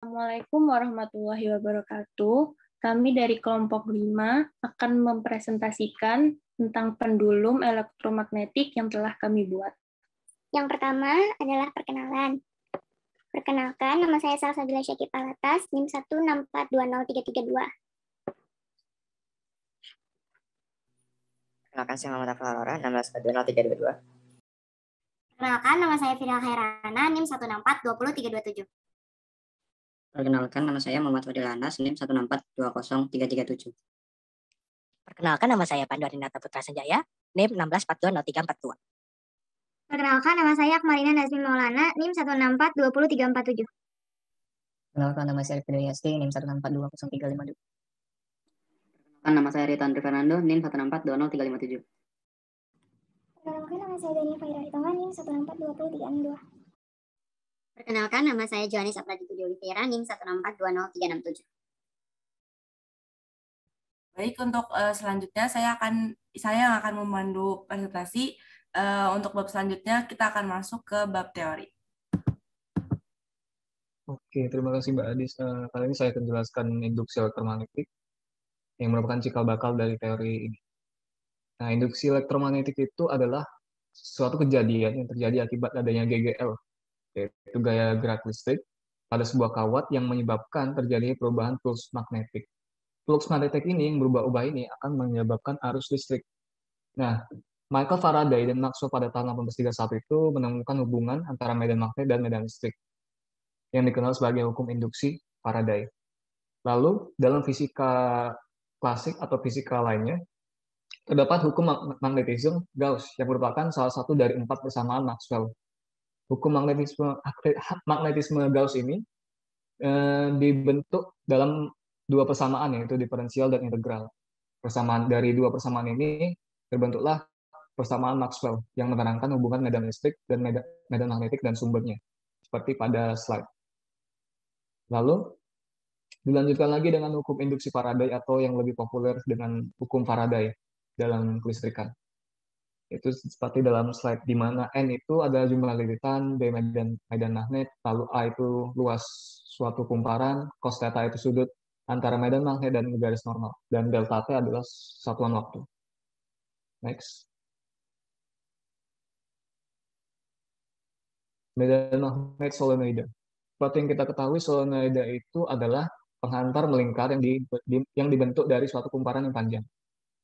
Assalamualaikum warahmatullahi wabarakatuh. Kami dari kelompok 5 akan mempresentasikan tentang pendulum elektromagnetik yang telah kami buat. Yang pertama adalah perkenalan. Perkenalkan, nama saya Salsabila Syakib Alatas, NIM 164203332. Perkenalkan, saya Muhammad Afal Laura, 16420322. Perkenalkan, nama saya Fidel Khairana, NIM 164203327. Perkenalkan, nama saya Muhammad Fadil Anas, NIM 164203337. Perkenalkan, nama saya Pandu Adinata Putra Sanjaya, NIM 16420342. Perkenalkan, nama saya Akmalina Nazmi Maulana, NIM 164203347. Perkenalkan, nama saya Fidel Yasti, NIM 164200352. Perkenalkan, nama saya Rita Andri Fernando, NIM 164200357. Perkenalkan, nama saya Dani Faira Hitongan, NIM 1642036. Perkenalkan, nama saya Johanis Aprajitudi Oliveira, NIM 164200367. Baik, untuk selanjutnya saya yang akan memandu presentasi. Untuk bab selanjutnya kita akan masuk ke bab teori. Oke, terima kasih Mbak Adis. Kali ini saya akan jelaskan induksi elektromagnetik yang merupakan cikal bakal dari teori ini. Nah, induksi elektromagnetik itu adalah suatu kejadian yang terjadi akibat adanya GGL, yaitu gaya gerak listrik, pada sebuah kawat yang menyebabkan terjadinya perubahan flux magnetik. Flux magnetik ini yang berubah-ubah ini akan menyebabkan arus listrik. Nah, Michael Faraday dan Maxwell pada tahun 1831 itu menemukan hubungan antara medan magnet dan medan listrik yang dikenal sebagai hukum induksi Faraday. Lalu, dalam fisika klasik atau fisika lainnya, terdapat hukum magnetisme Gauss yang merupakan salah satu dari 4 persamaan Maxwell. Hukum magnetisme Gauss ini dibentuk dalam dua persamaan, yaitu diferensial dan integral. Persamaan dari dua persamaan ini terbentuklah persamaan Maxwell yang menerangkan hubungan medan listrik dan medan magnetik dan sumbernya, seperti pada slide. Lalu dilanjutkan lagi dengan hukum induksi Faraday atau yang lebih populer dengan hukum Faraday dalam kelistrikan. Itu seperti dalam slide di mana N itu adalah jumlah lilitan, B medan magnet, lalu A itu luas suatu kumparan, cos theta itu sudut antara medan magnet dan garis normal, dan delta T adalah satuan waktu. Next. Medan magnet solenoida. Seperti yang kita ketahui, solenoida itu adalah penghantar melingkar yang dibentuk dari suatu kumparan yang panjang.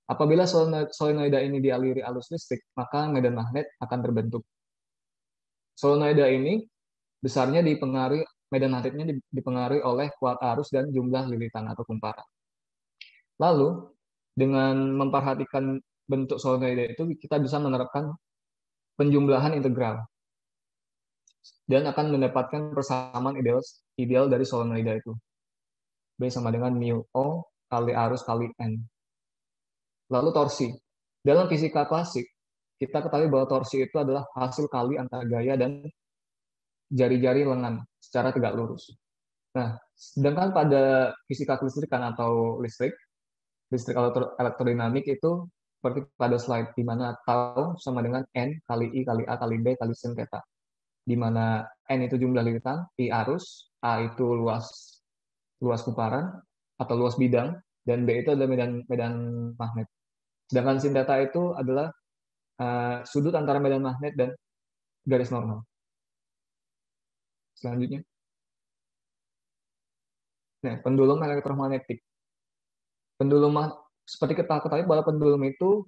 Apabila solenoida ini dialiri arus listrik, maka medan magnet akan terbentuk. Solenoida ini besarnya dipengaruhi, medan magnetnya dipengaruhi oleh kuat arus dan jumlah lilitan atau kumparan. Lalu, dengan memperhatikan bentuk solenoida itu, kita bisa menerapkan penjumlahan integral dan akan mendapatkan persamaan ideal dari solenoida itu. B sama dengan mu O kali arus kali N. Lalu torsi. Dalam fisika klasik, kita ketahui bahwa torsi itu adalah hasil kali antara gaya dan jari-jari lengan secara tegak lurus. Nah, sedangkan pada fisika kelistrikan atau listrik elektrodinamik itu seperti pada slide, di mana tau sama dengan N kali I kali A kali B kali sin theta. Di mana N itu jumlah lilitan, I arus, A itu luas kumparan atau luas bidang, dan B itu adalah medan magnet. Sedangkan sin theta itu adalah sudut antara medan magnet dan garis normal. Selanjutnya. Nah, pendulum elektromagnetik. Seperti kita ketahui bahwa pendulum itu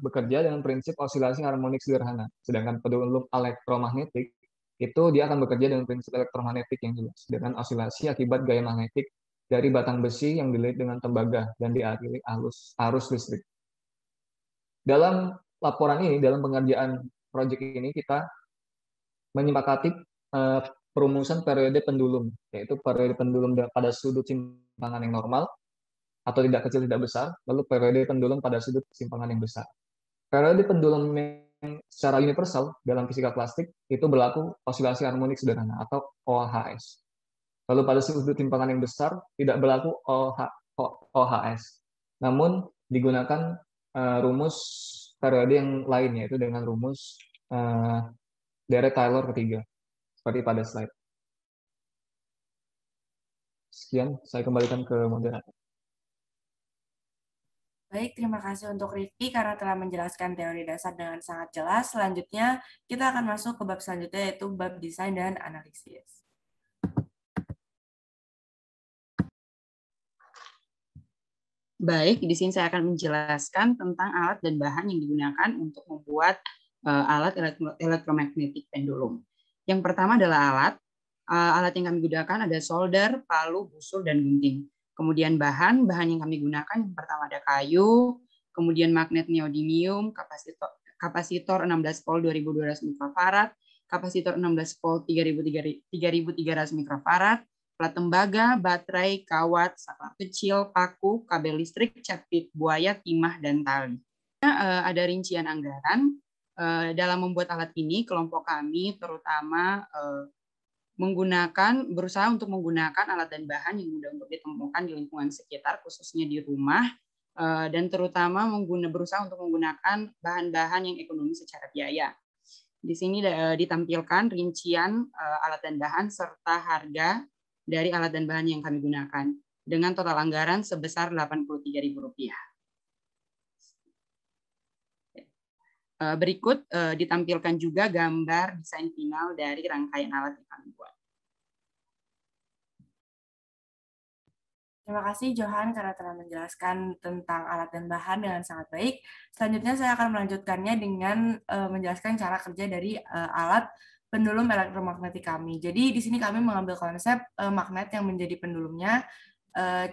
bekerja dengan prinsip osilasi harmonik sederhana. Sedangkan pendulum elektromagnetik itu dia akan bekerja dengan prinsip elektromagnetik yang jelas, dengan osilasi akibat gaya magnetik dari batang besi yang dililit dengan tembaga dan dialiri arus listrik. Dalam laporan ini, dalam pengerjaan proyek ini, kita menyepakati perumusan periode pendulum, yaitu periode pendulum pada sudut simpangan yang normal, atau tidak kecil tidak besar, lalu periode pendulum pada sudut simpangan yang besar. Periode pendulum yang secara universal dalam fisika klasik itu berlaku osilasi harmonik sederhana atau OHS. Lalu pada sudut simpangan yang besar tidak berlaku OHS. Namun digunakan rumus periode yang lain, yaitu dengan rumus Dirac-Taylor ketiga, seperti pada slide. Sekian, saya kembalikan ke moderator. Baik, terima kasih untuk Rifki karena telah menjelaskan teori dasar dengan sangat jelas. Selanjutnya, kita akan masuk ke bab selanjutnya, yaitu bab desain dan analisis. Baik, di sini saya akan menjelaskan tentang alat dan bahan yang digunakan untuk membuat alat elektromagnetik pendulum. Yang pertama adalah alat yang kami gunakan ada solder, palu, busur, dan gunting. Kemudian bahan yang kami gunakan yang pertama ada kayu, kemudian magnet neodymium, kapasitor 16 volt 2200 mikrofarad, kapasitor 16 volt 3300 mikrofarad, plat tembaga, baterai, kawat, saklar kecil, paku, kabel listrik, capit buaya, timah, dan tali. Ada rincian anggaran. Dalam membuat alat ini, kelompok kami terutama berusaha untuk menggunakan alat dan bahan yang mudah untuk ditemukan di lingkungan sekitar, khususnya di rumah, dan terutama berusaha untuk menggunakan bahan-bahan yang ekonomis secara biaya. Di sini ditampilkan rincian alat dan bahan serta harga dari alat dan bahan yang kami gunakan dengan total anggaran sebesar Rp83.000. Berikut ditampilkan juga gambar desain final dari rangkaian alat yang kami buat. Terima kasih Johan karena telah menjelaskan tentang alat dan bahan dengan sangat baik. Selanjutnya saya akan melanjutkannya dengan menjelaskan cara kerja dari alat pendulum elektromagnetik kami. Jadi di sini kami mengambil konsep magnet yang menjadi pendulumnya.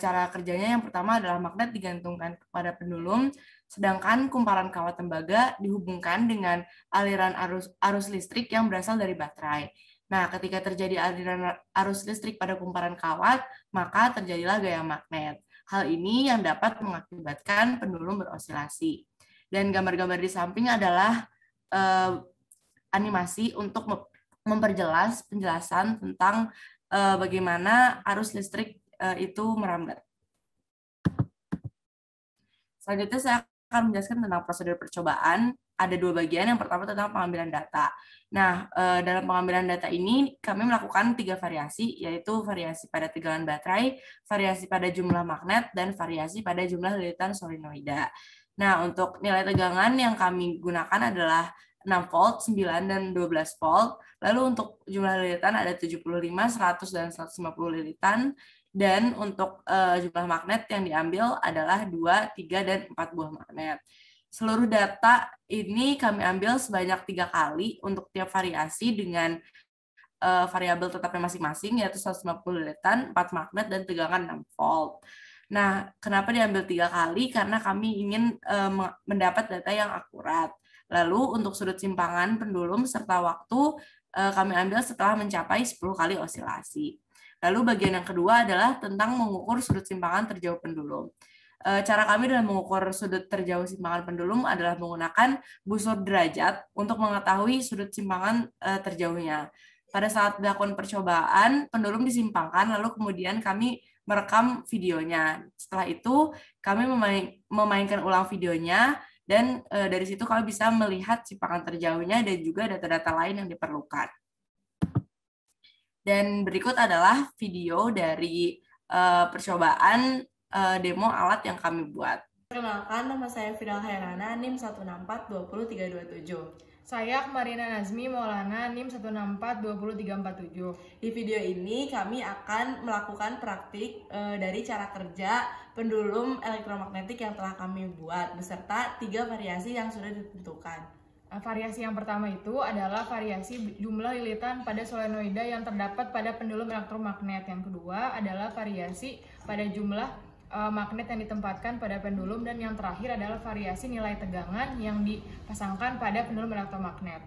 Cara kerjanya yang pertama adalah magnet digantungkan kepada pendulum, sedangkan kumparan kawat tembaga dihubungkan dengan aliran arus listrik yang berasal dari baterai. Nah, ketika terjadi aliran arus listrik pada kumparan kawat, maka terjadilah gaya magnet. Hal ini yang dapat mengakibatkan pendulum berosilasi. Dan gambar-gambar di samping adalah animasi untuk memperjelas penjelasan tentang bagaimana arus listrik itu merambat. Selanjutnya saya akan menjelaskan tentang prosedur percobaan. Ada dua bagian. Yang pertama tentang pengambilan data. Nah, dalam pengambilan data ini kami melakukan 3 variasi, yaitu variasi pada tegangan baterai, variasi pada jumlah magnet, dan variasi pada jumlah lilitan solenoida. Nah, untuk nilai tegangan yang kami gunakan adalah 6 volt, 9, dan 12 volt. Lalu untuk jumlah lilitan ada 75, 100, dan 150 lilitan. Dan untuk jumlah magnet yang diambil adalah 2, 3, dan 4 buah magnet. Seluruh data ini kami ambil sebanyak 3 kali untuk tiap variasi dengan variabel tetapnya masing-masing, yaitu 150 lilitan, 4 magnet, dan tegangan 6 volt. Nah, kenapa diambil 3 kali? Karena kami ingin mendapat data yang akurat. Lalu untuk sudut simpangan pendulum serta waktu kami ambil setelah mencapai 10 kali osilasi. Lalu bagian yang kedua adalah tentang mengukur sudut simpangan terjauh pendulum. Cara kami dalam mengukur sudut terjauh simpangan pendulum adalah menggunakan busur derajat untuk mengetahui sudut simpangan terjauhnya. Pada saat dilakukan percobaan, pendulum disimpangkan, lalu kemudian kami merekam videonya. Setelah itu, kami memainkan ulang videonya, dan dari situ kami bisa melihat simpangan terjauhnya dan juga data-data lain yang diperlukan. Dan berikut adalah video dari percobaan demo alat yang kami buat. Perkenalkan, nama saya Fidal Hairana, NIM 164-20327. Saya Marina Nazmi Maulana, NIM 164-20347. Di video ini kami akan melakukan praktik dari cara kerja pendulum elektromagnetik yang telah kami buat, beserta 3 variasi yang sudah ditentukan. Variasi yang pertama itu adalah variasi jumlah lilitan pada solenoida yang terdapat pada pendulum elektromagnet. Yang kedua adalah variasi pada jumlah magnet yang ditempatkan pada pendulum, dan yang terakhir adalah variasi nilai tegangan yang dipasangkan pada pendulum elektromagnet.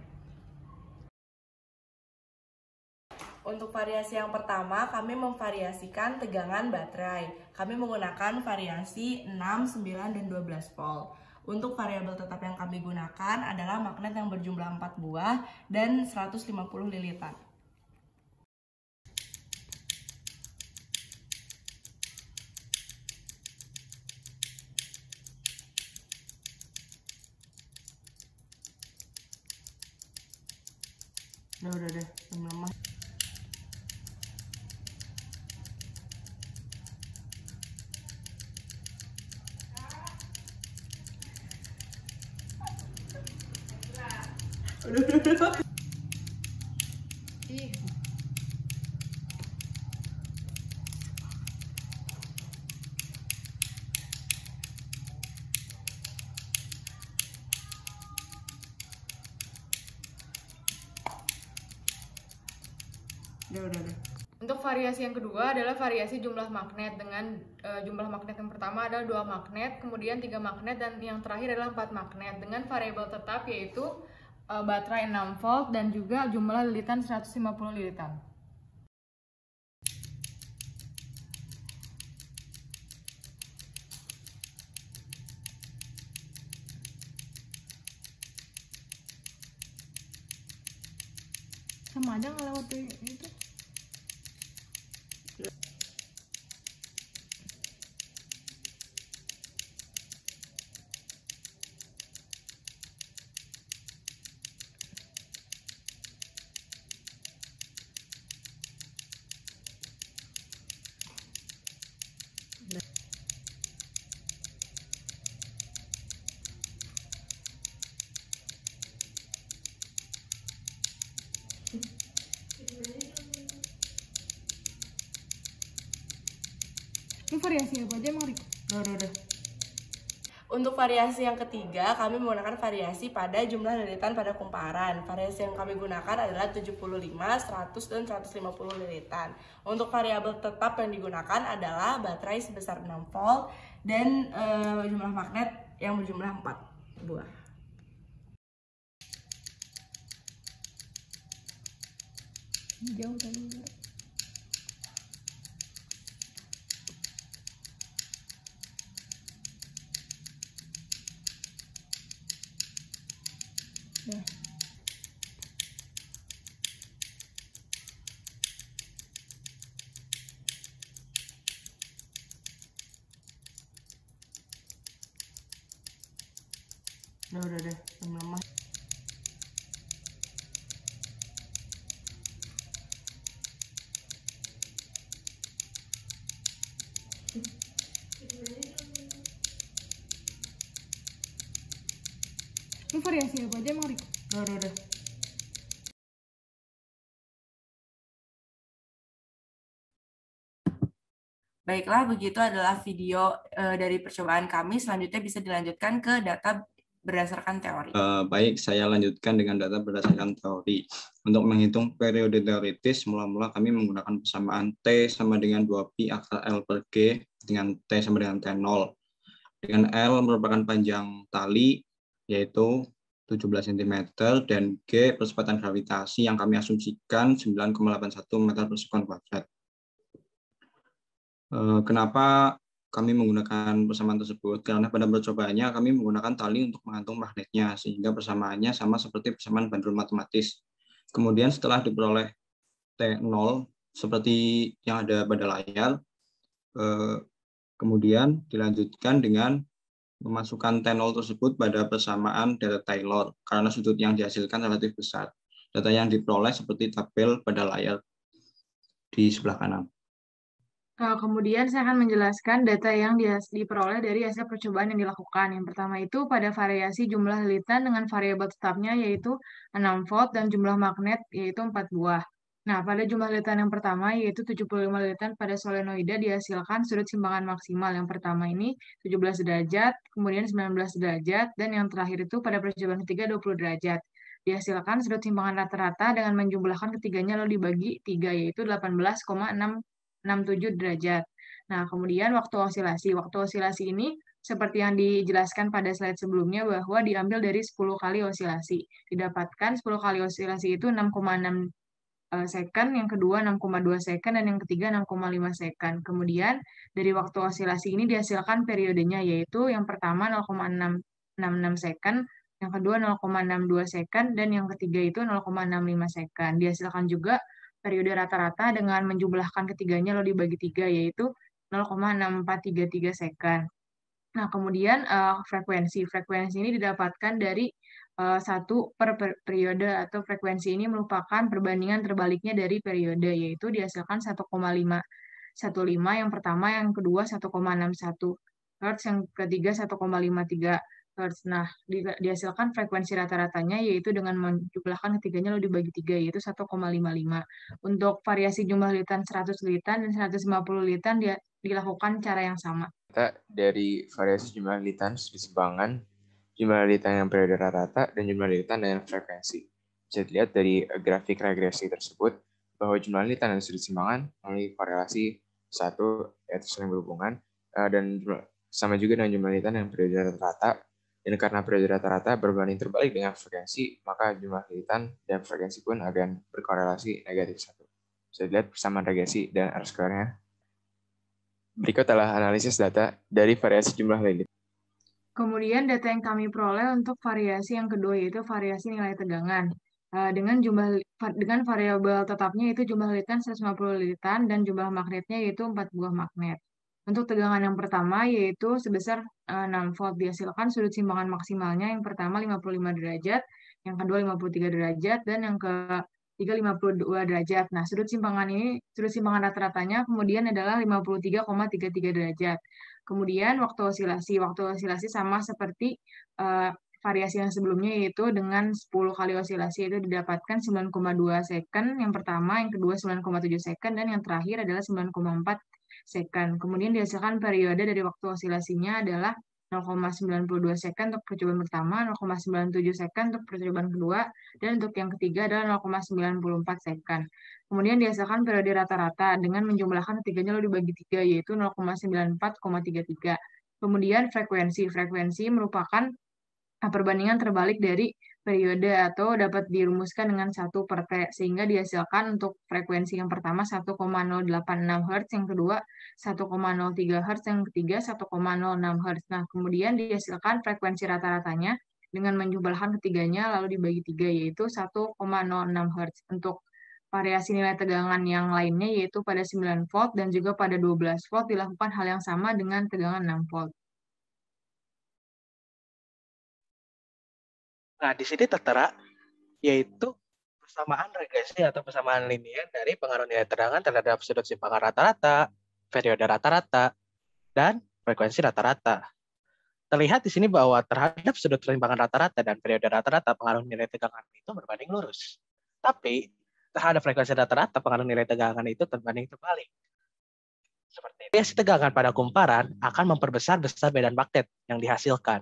Untuk variasi yang pertama, kami memvariasikan tegangan baterai. Kami menggunakan variasi 6, 9, dan 12 volt. Untuk variabel tetap yang kami gunakan adalah magnet yang berjumlah 4 buah dan 150 lilitan. Udah deh, belum lemah. Udah. Untuk variasi yang kedua adalah variasi jumlah magnet. Dengan jumlah magnet yang pertama adalah 2 magnet, kemudian 3 magnet, dan yang terakhir adalah 4 magnet. Dengan variabel tetap yaitu baterai 6 volt dan juga jumlah lilitan 150 lilitan. Sama aja ngelewatin itu. Ini variasi apa aja emang, Riko? Udah. Untuk variasi yang ketiga, kami menggunakan variasi pada jumlah lilitan pada kumparan. Variasi yang kami gunakan adalah 75, 100, dan 150 lilitan. Untuk variabel tetap yang digunakan adalah baterai sebesar 6 volt dan jumlah magnet yang berjumlah 4 buah. Jauh tadi. Udah. Lemah. Ini variasi apa aja emang, Riko? Udah. Baiklah, begitu adalah video dari percobaan kami. Selanjutnya bisa dilanjutkan ke data berdasarkan teori. Baik, saya lanjutkan dengan data berdasarkan teori. Untuk menghitung periode teoritis, mula-mula kami menggunakan persamaan T sama dengan 2pi akar L per G dengan T sama dengan T0. Dengan L merupakan panjang tali, yaitu 17 cm, dan G percepatan gravitasi yang kami asumsikan 9,81 meter per sekon kuadrat. Kenapa kami menggunakan persamaan tersebut? Karena pada percobaannya kami menggunakan tali untuk menggantung magnetnya, sehingga persamaannya sama seperti persamaan bandul matematis. Kemudian setelah diperoleh T0 seperti yang ada pada layar, kemudian dilanjutkan dengan memasukkan T0 tersebut pada persamaan data Taylor, karena sudut yang dihasilkan relatif besar. Data yang diperoleh seperti tabel pada layar di sebelah kanan. Kemudian saya akan menjelaskan data yang diperoleh dari hasil percobaan yang dilakukan. Yang pertama itu pada variasi jumlah lilitan dengan variabel tetapnya yaitu 6 volt dan jumlah magnet yaitu 4 buah. Nah, pada jumlah lilitan yang pertama yaitu 75 lilitan pada solenoida dihasilkan sudut simpangan maksimal. Yang pertama ini 17 derajat, kemudian 19 derajat, dan yang terakhir itu pada percobaan ketiga 20 derajat. Dihasilkan sudut simpangan rata-rata dengan menjumlahkan ketiganya lalu dibagi 3 yaitu 18,67 derajat. Nah, kemudian waktu osilasi. Waktu osilasi ini seperti yang dijelaskan pada slide sebelumnya bahwa diambil dari 10 kali osilasi. Didapatkan 10 kali osilasi itu 6,6 second, yang kedua 6,2 second, dan yang ketiga 6,5 second. Kemudian dari waktu osilasi ini dihasilkan periodenya yaitu yang pertama 0,666 second, yang kedua 0,62 second, dan yang ketiga itu 0,65 second. Dihasilkan juga periode rata-rata dengan menjumlahkan ketiganya lalu dibagi 3 yaitu 0,6433 second. Nah, kemudian frekuensi. Frekuensi ini didapatkan dari 1 per periode, atau frekuensi ini merupakan perbandingan terbaliknya dari periode, yaitu dihasilkan 1,515 yang pertama, yang kedua 1,61 Hz, yang ketiga 1,53 Hz. Nah, dihasilkan frekuensi rata-ratanya yaitu dengan menjumlahkan ketiganya lalu dibagi 3, yaitu 1,55. Untuk variasi jumlah lilitan 100 lilitan dan 150 lilitan dilakukan cara yang sama. Dari variasi jumlah lilitan disimpangan, jumlah lilitan yang periode rata-rata, dan jumlah lilitan dengan frekuensi. Bisa dilihat dari grafik regresi tersebut bahwa jumlah lilitan dan disimpangan memiliki korelasi satu, yaitu saling berhubungan, dan sama juga dengan jumlah lilitan yang periode rata-rata. Dan karena periode rata-rata berbanding terbalik dengan frekuensi, maka jumlah lilitan dan frekuensi pun akan berkorelasi negatif 1. Bisa dilihat persamaan regresi dan R-square-nya. Berikut adalah analisis data dari variasi jumlah lilitan. Kemudian data yang kami peroleh untuk variasi yang kedua yaitu variasi nilai tegangan. Dengan variabel tetapnya yaitu jumlah lilitan 150 lilitan dan jumlah magnetnya yaitu 4 buah magnet. Untuk tegangan yang pertama yaitu sebesar 6 volt, dihasilkan sudut simpangan maksimalnya yang pertama 55 derajat, yang kedua 53 derajat, dan yang ketiga 52 derajat. Nah, sudut simpangan rata-ratanya kemudian adalah 53,33 derajat. Kemudian waktu osilasi sama seperti variasi yang sebelumnya, yaitu dengan 10 kali osilasi itu didapatkan 9,2 second yang pertama, yang kedua 9,7 second, dan yang terakhir adalah 9,4 second. Kemudian dihasilkan periode dari waktu osilasinya adalah 0,92 second untuk percobaan pertama, 0,97 second untuk percobaan kedua, dan untuk yang ketiga adalah 0,94 second. Kemudian dihasilkan periode rata-rata dengan menjumlahkan ketiganya lalu dibagi 3, yaitu 0,94,33. Kemudian frekuensi merupakan perbandingan terbalik dari periode atau dapat dirumuskan dengan 1 per T, sehingga dihasilkan untuk frekuensi yang pertama 1,086 Hz, yang kedua 1,03 Hz, yang ketiga 1,06 Hz. Nah, kemudian dihasilkan frekuensi rata-ratanya dengan menjumlahkan ketiganya lalu dibagi 3, yaitu 1,06 Hz. Untuk variasi nilai tegangan yang lainnya yaitu pada 9 volt dan juga pada 12 volt dilakukan hal yang sama dengan tegangan 6 volt. Nah, di sini tertera yaitu persamaan regresi atau persamaan linier dari pengaruh nilai tegangan terhadap sudut simpangan rata-rata, periode rata-rata, dan frekuensi rata-rata. Terlihat di sini bahwa terhadap sudut simpangan rata-rata dan periode rata-rata pengaruh nilai tegangan itu berbanding lurus. Tapi terhadap frekuensi rata-rata pengaruh nilai tegangan itu terbanding terbalik. Seperti variasi tegangan pada kumparan akan memperbesar medan magnet yang dihasilkan.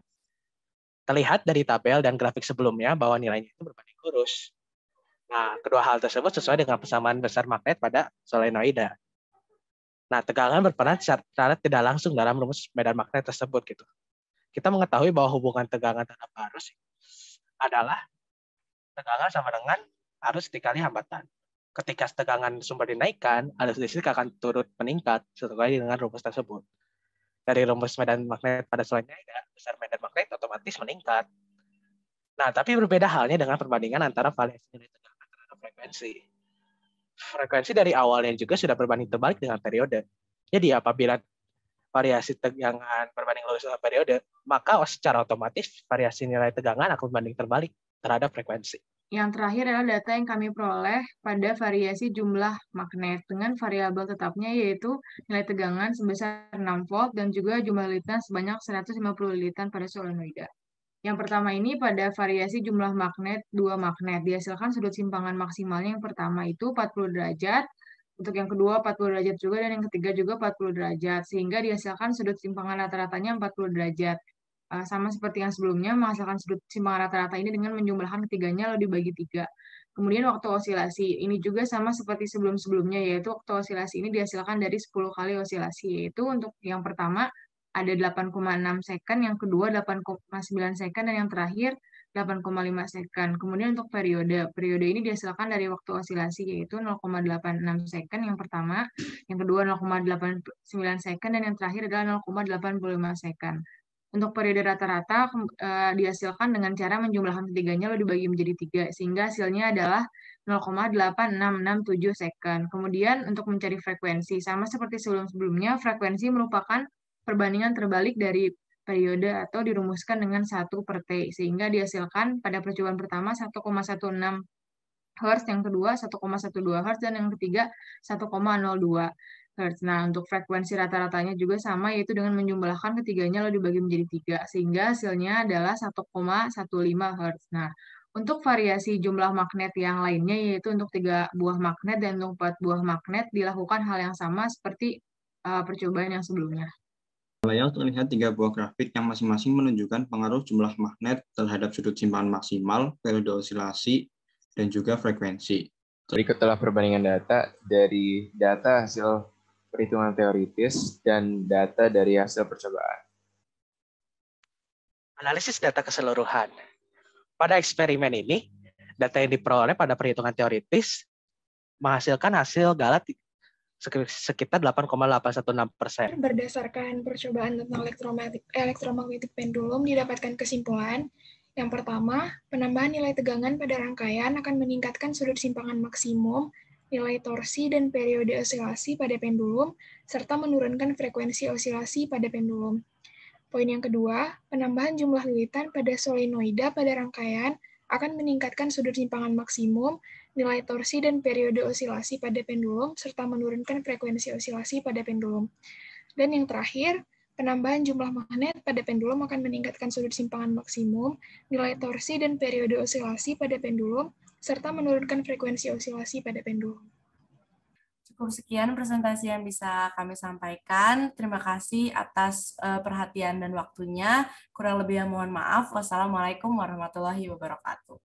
Terlihat dari tabel dan grafik sebelumnya bahwa nilainya itu berbanding lurus. Nah, kedua hal tersebut sesuai dengan persamaan besar magnet pada solenoida. Nah, tegangan berperan secara tidak langsung dalam rumus medan magnet tersebut gitu. Kita mengetahui bahwa hubungan tegangan terhadap arus adalah tegangan sama dengan arus dikali hambatan. Ketika tegangan sumber dinaikkan, arus listrik akan turut meningkat sesuai dengan rumus tersebut. Dari rumus medan magnet pada solenoida, besar medan magnet otomatis meningkat. Nah, tapi berbeda halnya dengan perbandingan antara variasi nilai tegangan terhadap frekuensi. Frekuensi dari awalnya juga sudah berbanding terbalik dengan periode. Jadi apabila variasi tegangan berbanding lurus dengan periode, maka secara otomatis variasi nilai tegangan akan berbanding terbalik terhadap frekuensi. Yang terakhir adalah data yang kami peroleh pada variasi jumlah magnet dengan variabel tetapnya yaitu nilai tegangan sebesar 6 volt dan juga jumlah lilitan sebanyak 150 lilitan pada solenoida. Yang pertama ini pada variasi jumlah magnet 2 magnet dihasilkan sudut simpangan maksimalnya yang pertama itu 40 derajat, untuk yang kedua 40 derajat juga, dan yang ketiga juga 40 derajat, sehingga dihasilkan sudut simpangan rata-ratanya 40 derajat. Sama seperti yang sebelumnya, menghasilkan sudut simpangan rata-rata ini dengan menjumlahkan ketiganya lalu dibagi 3. Kemudian waktu osilasi, ini juga sama seperti sebelum-sebelumnya, yaitu waktu osilasi ini dihasilkan dari 10 kali osilasi, yaitu untuk yang pertama ada 8,6 second, yang kedua 8,9 second, dan yang terakhir 8,5 second. Kemudian untuk periode ini dihasilkan dari waktu osilasi, yaitu 0,86 second yang pertama, yang kedua 0,89 second, dan yang terakhir adalah 0,85 second. Untuk periode rata-rata dihasilkan dengan cara menjumlahkan ketiganya lalu dibagi menjadi 3, sehingga hasilnya adalah 0,8667 second. Kemudian untuk mencari frekuensi, sama seperti sebelum-sebelumnya, frekuensi merupakan perbandingan terbalik dari periode atau dirumuskan dengan 1 per T, sehingga dihasilkan pada percobaan pertama 1,16 Hz, yang kedua 1,12 Hz, dan yang ketiga 1,02. Hz. Nah, untuk frekuensi rata-ratanya juga sama, yaitu dengan menjumlahkan ketiganya lalu dibagi menjadi 3, sehingga hasilnya adalah 1,15 Hz. Nah, untuk variasi jumlah magnet yang lainnya, yaitu untuk 3 buah magnet dan untuk 4 buah magnet, dilakukan hal yang sama seperti percobaan yang sebelumnya. Layar terlihat 3 buah grafik yang masing-masing menunjukkan pengaruh jumlah magnet terhadap sudut simpangan maksimal, periode osilasi, dan juga frekuensi. Berikutlah perbandingan data dari data hasil perhitungan teoritis dan data dari hasil percobaan. Analisis data keseluruhan. Pada eksperimen ini, data yang diperoleh pada perhitungan teoritis menghasilkan hasil galat sekitar 8,816%. Berdasarkan percobaan tentang elektromagnetik pendulum didapatkan kesimpulan. Yang pertama, penambahan nilai tegangan pada rangkaian akan meningkatkan sudut simpangan maksimum, nilai torsi dan periode osilasi pada pendulum, serta menurunkan frekuensi osilasi pada pendulum. Poin yang kedua, penambahan jumlah lilitan pada solenoida pada rangkaian akan meningkatkan sudut simpangan maksimum, nilai torsi dan periode osilasi pada pendulum, serta menurunkan frekuensi osilasi pada pendulum. Dan yang terakhir, penambahan jumlah magnet pada pendulum akan meningkatkan sudut simpangan maksimum, nilai torsi dan periode osilasi pada pendulum, serta menurunkan frekuensi osilasi pada pendulum. Cukup sekian presentasi yang bisa kami sampaikan. Terima kasih atas perhatian dan waktunya. Kurang lebih mohon maaf. Wassalamualaikum warahmatullahi wabarakatuh.